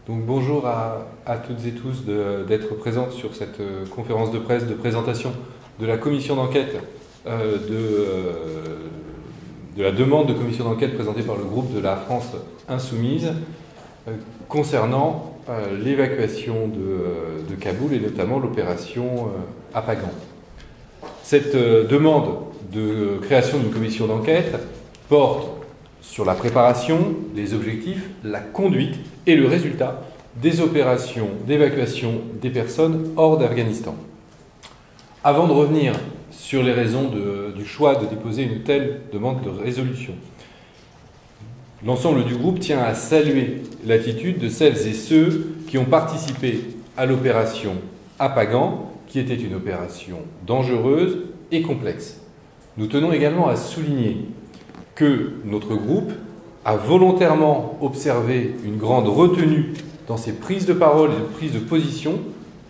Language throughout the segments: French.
Donc bonjour à toutes et tous d'être présents sur cette conférence de presse de présentation de la commission d'enquête, de la demande de commission d'enquête présentée par le groupe de la France Insoumise concernant l'évacuation de Kaboul et notamment l'opération Apagan. Cette demande de création d'une commission d'enquête porte sur la préparation, les objectifs, la conduite et le résultat des opérations d'évacuation des personnes hors d'Afghanistan. Avant de revenir sur les raisons du choix de déposer une telle demande de résolution, l'ensemble du groupe tient à saluer l'attitude de celles et ceux qui ont participé à l'opération Apagan, qui était une opération dangereuse et complexe. Nous tenons également à souligner que notre groupe a volontairement observé une grande retenue dans ses prises de parole et de prises de position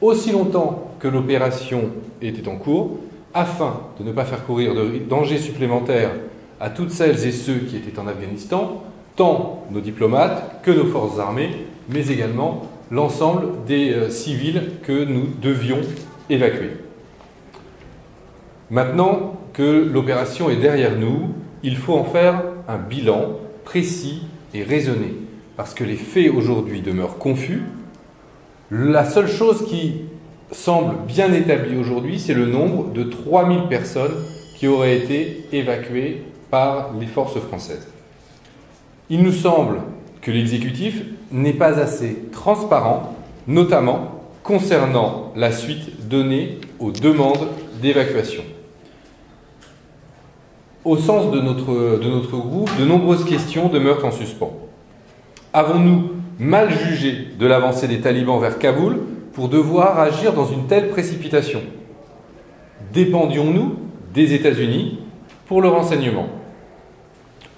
aussi longtemps que l'opération était en cours, afin de ne pas faire courir de dangers supplémentaires à toutes celles et ceux qui étaient en Afghanistan, tant nos diplomates que nos forces armées, mais également l'ensemble des civils que nous devions évacuer. Maintenant que l'opération est derrière nous, il faut en faire un bilan précis et raisonné, parce que les faits aujourd'hui demeurent confus. La seule chose qui semble bien établie aujourd'hui, c'est le nombre de 3000 personnes qui auraient été évacuées par les forces françaises. Il nous semble que l'exécutif n'est pas assez transparent, notamment concernant la suite donnée aux demandes d'évacuation. Au sens de notre groupe, de nombreuses questions demeurent en suspens. Avons-nous mal jugé de l'avancée des talibans vers Kaboul pour devoir agir dans une telle précipitation? Dépendions-nous des États-Unis pour le renseignement?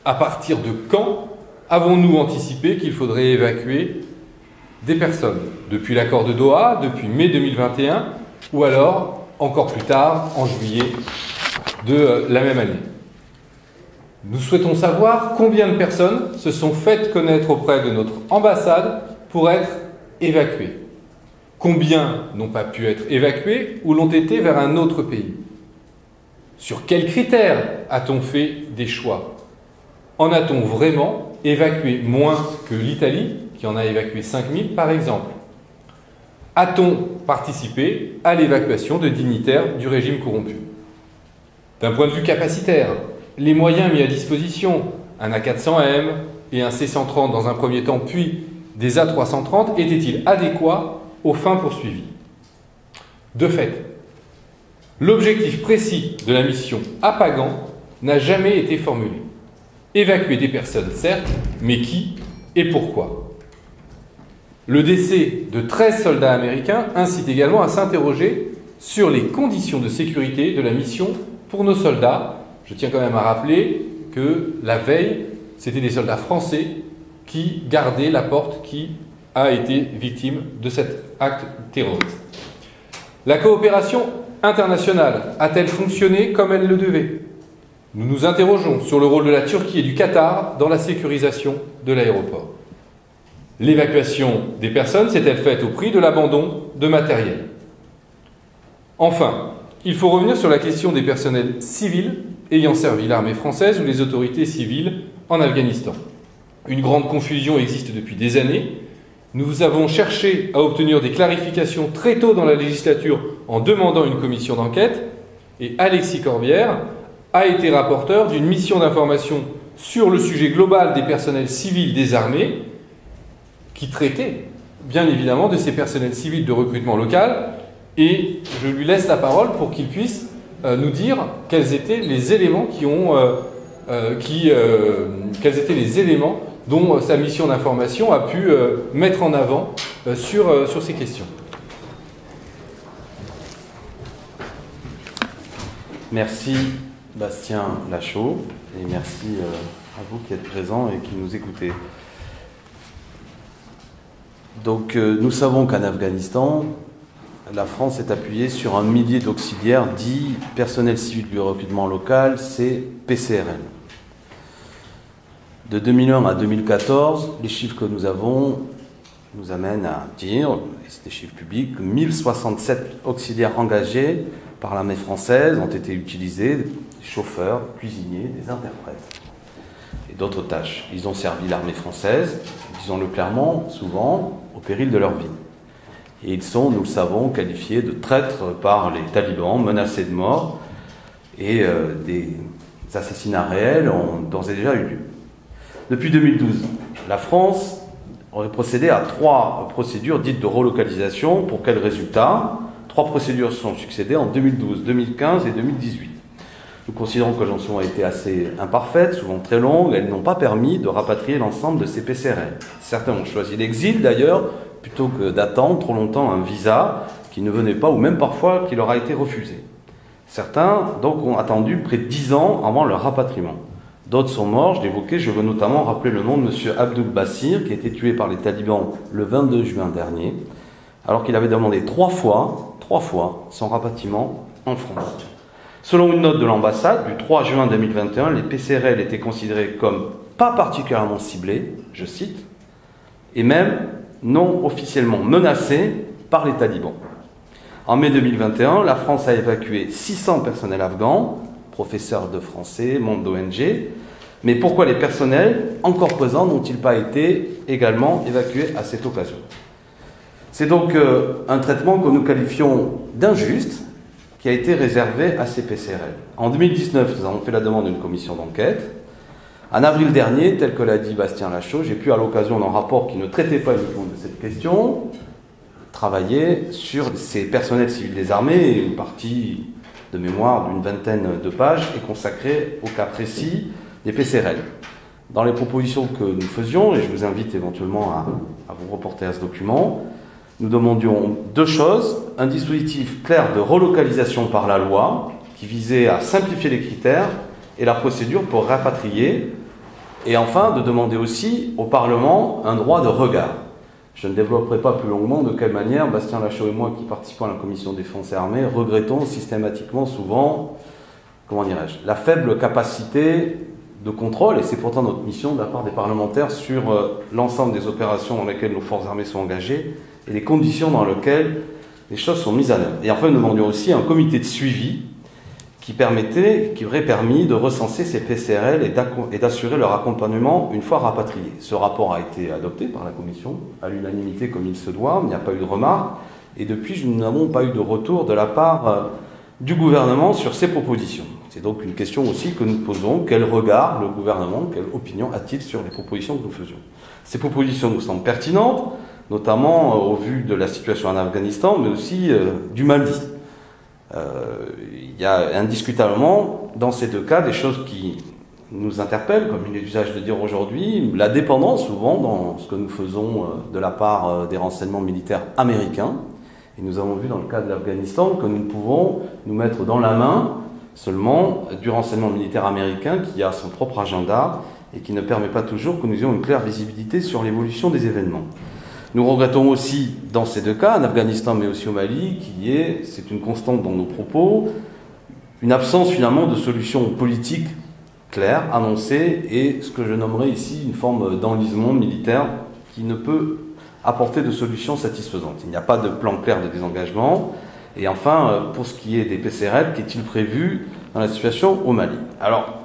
À partir de quand avons-nous anticipé qu'il faudrait évacuer des personnes? Depuis l'accord de Doha, depuis mai 2021, ou alors encore plus tard, en juillet de la même année? Nous souhaitons savoir combien de personnes se sont faites connaître auprès de notre ambassade pour être évacuées. Combien n'ont pas pu être évacuées ou l'ont été vers un autre pays? Sur quels critères a-t-on fait des choix? En a-t-on vraiment évacué moins que l'Italie, qui en a évacué 5000 par exemple? A-t-on participé à l'évacuation de dignitaires du régime corrompu? D'un point de vue capacitaire, les moyens mis à disposition, un A400M et un C130 dans un premier temps, puis des A330, étaient-ils adéquats aux fins poursuivies? De fait, l'objectif précis de la mission Apagan n'a jamais été formulé. Évacuer des personnes, certes, mais qui et pourquoi? Le décès de 13 soldats américains incite également à s'interroger sur les conditions de sécurité de la mission pour nos soldats. Je tiens quand même à rappeler que la veille, c'était des soldats français qui gardaient la porte qui a été victime de cet acte terroriste. La coopération internationale a-t-elle fonctionné comme elle le devait? Nous nous interrogeons sur le rôle de la Turquie et du Qatar dans la sécurisation de l'aéroport. L'évacuation des personnes s'est-elle faite au prix de l'abandon de matériel? Enfin, il faut revenir sur la question des personnels civils ayant servi l'armée française ou les autorités civiles en Afghanistan. Une grande confusion existe depuis des années. Nous avons cherché à obtenir des clarifications très tôt dans la législature en demandant une commission d'enquête, et Alexis Corbière a été rapporteur d'une mission d'information sur le sujet global des personnels civils des armées, qui traitait bien évidemment de ces personnels civils de recrutement local, et je lui laisse la parole pour qu'il puisse nous dire quels étaient les éléments quels étaient les éléments dont sa mission d'information a pu mettre en avant sur ces questions. Merci Bastien Lachaud et merci à vous qui êtes présents et qui nous écoutez. Donc nous savons qu'en Afghanistan, la France est appuyée sur un millier d'auxiliaires dits personnel civil du recrutement local, c'est PCRL. De 2001 à 2014, les chiffres que nous avons nous amène à dire, et c'est des chiffres publics, que 1067 auxiliaires engagés par l'armée française ont été utilisés, des chauffeurs, des cuisiniers, des interprètes et d'autres tâches. Ils ont servi l'armée française, disons-le clairement, souvent au péril de leur vie. Et ils sont, nous le savons, qualifiés de traîtres par les talibans, menacés de mort, et des assassinats réels ont d'ores et déjà eu lieu. Depuis 2012, la France aurait procédé à 3 procédures dites de relocalisation. Pour quel résultat? 3 procédures se sont succédées en 2012, 2015 et 2018. Nous considérons que l'agence a été assez imparfaite, souvent très longue. Elles n'ont pas permis de rapatrier l'ensemble de ces PCRL. Certains ont choisi l'exil d'ailleurs, plutôt que d'attendre trop longtemps un visa qui ne venait pas, ou même parfois qui leur a été refusé. Certains donc ont attendu près de 10 ans avant leur rapatriement. D'autres sont morts, je l'évoquais, je veux notamment rappeler le nom de M. Abdul Bassir, qui a été tué par les talibans le 22 juin dernier, alors qu'il avait demandé 3 fois son rapatriement en France. Selon une note de l'ambassade du 3 juin 2021, les PCRL étaient considérés comme pas particulièrement ciblés, je cite, et même non officiellement menacés par les talibans. En mai 2021, la France a évacué 600 personnels afghans, professeurs de français, membres d'ONG. Mais pourquoi les personnels encore présents n'ont-ils pas été également évacués à cette occasion? C'est donc un traitement que nous qualifions d'injuste qui a été réservé à ces PCRL. En 2019, nous avons fait la demande d'une commission d'enquête. En avril dernier, tel que l'a dit Bastien Lachaud, j'ai pu, à l'occasion d'un rapport qui ne traitait pas uniquement de cette question, travailler sur ces personnels civils des armées, et une partie de mémoire d'une vingtaine de pages est consacrée au cas précis des PCRL. Dans les propositions que nous faisions, et je vous invite éventuellement à vous reporter à ce document, nous demandions 2 choses. Un dispositif clair de relocalisation par la loi qui visait à simplifier les critères et la procédure pour rapatrier, et enfin de demander aussi au Parlement un droit de regard. Je ne développerai pas plus longuement de quelle manière Bastien Lachaud et moi, qui participons à la commission défense et armée, regrettons systématiquement souvent, la faible capacité de contrôle, et c'est pourtant notre mission de la part des parlementaires, sur l'ensemble des opérations dans lesquelles nos forces armées sont engagées et les conditions dans lesquelles les choses sont mises à l'œuvre. Et enfin, nous demandions aussi un comité de suivi qui aurait permis de recenser ces PCRL et d'assurer leur accompagnement une fois rapatriés. Ce rapport a été adopté par la Commission à l'unanimité comme il se doit, il n'y a pas eu de remarques, et depuis, nous n'avons pas eu de retour de la part du gouvernement sur ces propositions. C'est donc une question aussi que nous posons: quel regard le gouvernement, quelle opinion a-t-il sur les propositions que nous faisions? Ces propositions nous semblent pertinentes, notamment au vu de la situation en Afghanistan, mais aussi du Mali. Il y a indiscutablement, dans ces 2 cas, des choses qui nous interpellent, comme il est d'usage de dire aujourd'hui, la dépendance souvent dans ce que nous faisons de la part des renseignements militaires américains. Et nous avons vu dans le cas de l'Afghanistan que nous ne pouvons nous mettre dans la main seulement du renseignement militaire américain qui a son propre agenda et qui ne permet pas toujours que nous ayons une claire visibilité sur l'évolution des événements. Nous regrettons aussi, dans ces 2 cas, en Afghanistan mais aussi au Mali, qu'il y ait, c'est une constante dans nos propos, une absence finalement de solution politique claire, annoncée, et ce que je nommerai ici une forme d'enlisement militaire qui ne peut apporter de solution satisfaisante. Il n'y a pas de plan clair de désengagement. Et enfin, pour ce qui est des PCRL, qu'est-il prévu dans la situation au Mali? Alors,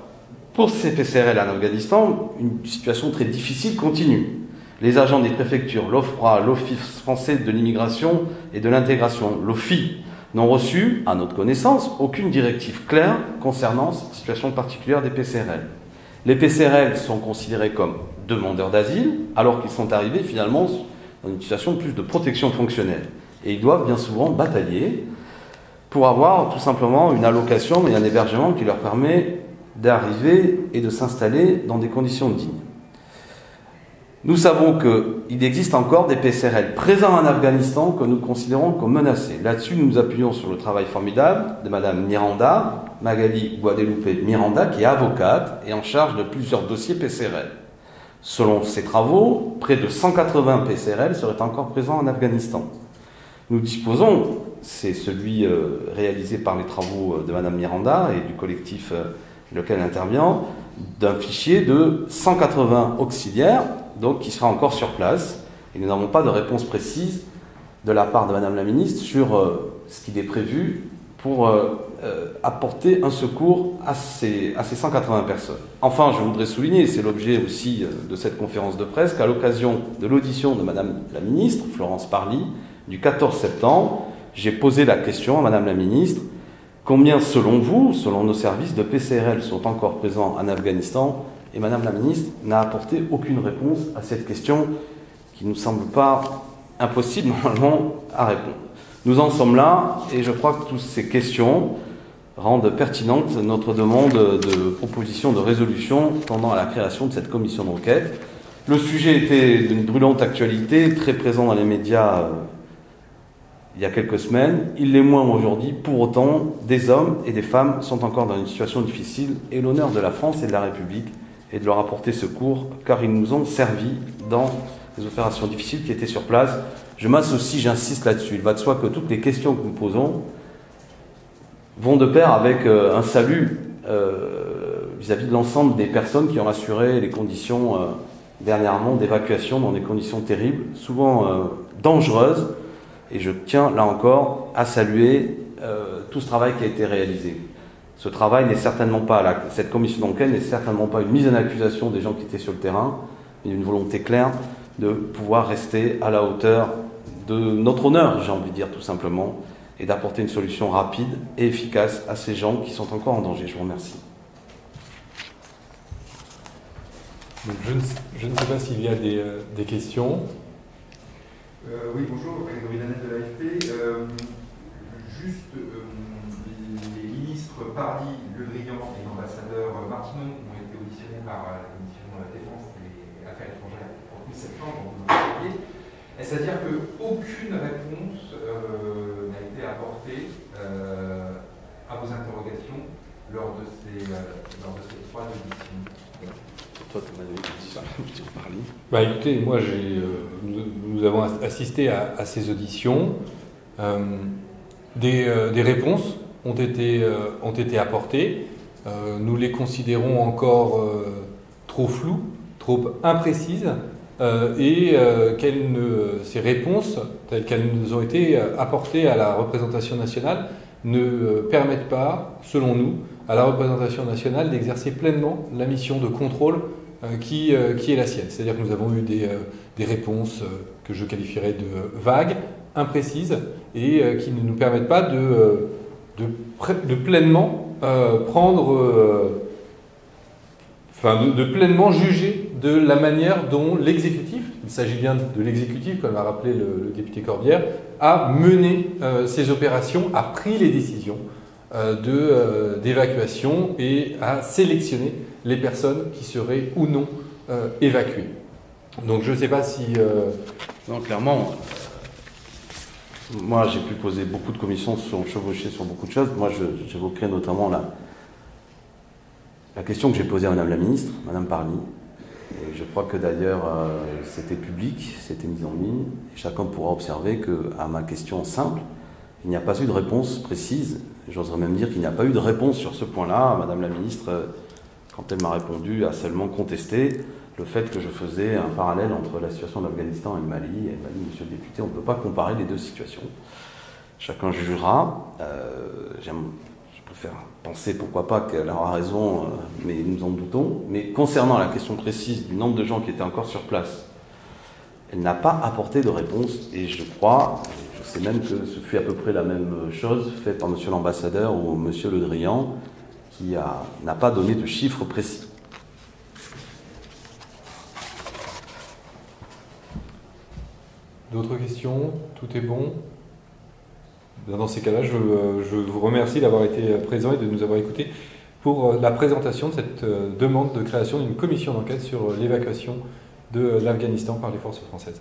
pour ces PCRL en Afghanistan, une situation très difficile continue. Les agents des préfectures, l'OFPRA, l'Office français de l'immigration et de l'intégration, l'OFII, n'ont reçu, à notre connaissance, aucune directive claire concernant cette situation particulière des PCRL. Les PCRL sont considérés comme demandeurs d'asile, alors qu'ils sont arrivés finalement dans une situation plus de protection fonctionnelle. Et ils doivent bien souvent batailler pour avoir tout simplement une allocation et un hébergement qui leur permet d'arriver et de s'installer dans des conditions dignes. Nous savons qu'il existe encore des PCRL présents en Afghanistan que nous considérons comme menacés. Là-dessus, nous nous appuyons sur le travail formidable de Madame Miranda, Magali Guadeloupe Miranda, qui est avocate et en charge de plusieurs dossiers PCRL. Selon ses travaux, près de 180 PCRL seraient encore présents en Afghanistan. Nous disposons, c'est celui réalisé par les travaux de Madame Miranda et du collectif lequel intervient, d'un fichier de 180 auxiliaires, donc qui sera encore sur place, Et nous n'avons pas de réponse précise de la part de Madame la Ministre sur ce qu'il est prévu pour apporter un secours à ces 180 personnes. Enfin, je voudrais souligner, c'est l'objet aussi de cette conférence de presse, qu'à l'occasion de l'audition de Madame la Ministre, Florence Parly, du 14 septembre, j'ai posé la question à Madame la Ministre: combien, selon vous, selon nos services, de PCRL sont encore présents en Afghanistan? Et Madame la Ministre n'a apporté aucune réponse à cette question qui ne nous semble pas impossible normalement à répondre. Nous en sommes là, et je crois que toutes ces questions rendent pertinente notre demande de proposition de résolution tendant à la création de cette commission d'enquête. Le sujet était d'une brûlante actualité, très présent dans les médias il y a quelques semaines. Il l'est moins aujourd'hui. Pour autant, des hommes et des femmes sont encore dans une situation difficile, et l'honneur de la France et de la République est de leur apporter secours, car ils nous ont servi dans les opérations difficiles qui étaient sur place. Je m'associe, j'insiste là-dessus. Il va de soi que toutes les questions que nous posons vont de pair avec un salut vis-à-vis de l'ensemble des personnes qui ont assuré les conditions dernièrement d'évacuation dans des conditions terribles, souvent dangereuses. Et je tiens là encore à saluer tout ce travail qui a été réalisé. Ce travail n'est certainement pas, cette commission d'enquête n'est certainement pas une mise en accusation des gens qui étaient sur le terrain, mais une volonté claire de pouvoir rester à la hauteur de notre honneur, j'ai envie de dire tout simplement, et d'apporter une solution rapide et efficace à ces gens qui sont encore en danger. Je vous remercie. Donc je ne sais pas s'il y a des questions. Oui, bonjour, Grégory Danette de l'AFP. Juste, les ministres Parly, Le Drian et l'ambassadeur Martinon ont été auditionnés par la commission défense et affaires étrangères en septembre, vous le saviez. Est-ce à dire qu'aucune réponse n'a été apportée à vos interrogations lors de ces 3 auditions? Toi, tu m'as dit ça, tu parlais. Bah, écoutez, moi, nous avons assisté à ces auditions. Des réponses ont été apportées. Nous les considérons encore trop floues, trop imprécises, et ces réponses, telles qu'elles nous ont été apportées à la représentation nationale, ne permettent pas, selon nous, à la représentation nationale d'exercer pleinement la mission de contrôle qui est la sienne. C'est-à-dire que nous avons eu des réponses que je qualifierais de vagues, imprécises, et qui ne nous permettent pas de pleinement de pleinement juger de la manière dont l'exécutif, il s'agit bien de l'exécutif, comme a rappelé le député Corbière, a mené ces opérations, a pris les décisions d'évacuation et a sélectionné les personnes qui seraient ou non évacuées. Donc je ne sais pas si... Non, clairement, moi j'ai pu poser beaucoup de commissions, sont chevauchées sur beaucoup de choses. Moi j'évoquerai notamment la question que j'ai posée à Madame la Ministre, Madame Parly. Et je crois que d'ailleurs c'était public, c'était mis en ligne, et chacun pourra observer qu'à ma question simple, il n'y a pas eu de réponse précise. J'oserais même dire qu'il n'y a pas eu de réponse sur ce point-là. Madame la Ministre, quand elle m'a répondu, a seulement contesté le fait que je faisais un parallèle entre la situation de l'Afghanistan et le Mali. Et elle m'a dit: Monsieur le député, on ne peut pas comparer les deux situations. Chacun jugera. Je préfère penser, pourquoi pas, qu'elle aura raison, mais nous en doutons. Mais concernant la question précise du nombre de gens qui étaient encore sur place, elle n'a pas apporté de réponse. Et je crois, je sais même que ce fut à peu près la même chose faite par Monsieur l'ambassadeur ou Monsieur Le Drian, qui n'a pas donné de chiffres précis. D'autres questions? Tout est bon? Dans ces cas-là, je vous remercie d'avoir été présent et de nous avoir écoutés pour la présentation de cette demande de création d'une commission d'enquête sur l'évacuation de l'Afghanistan par les forces françaises.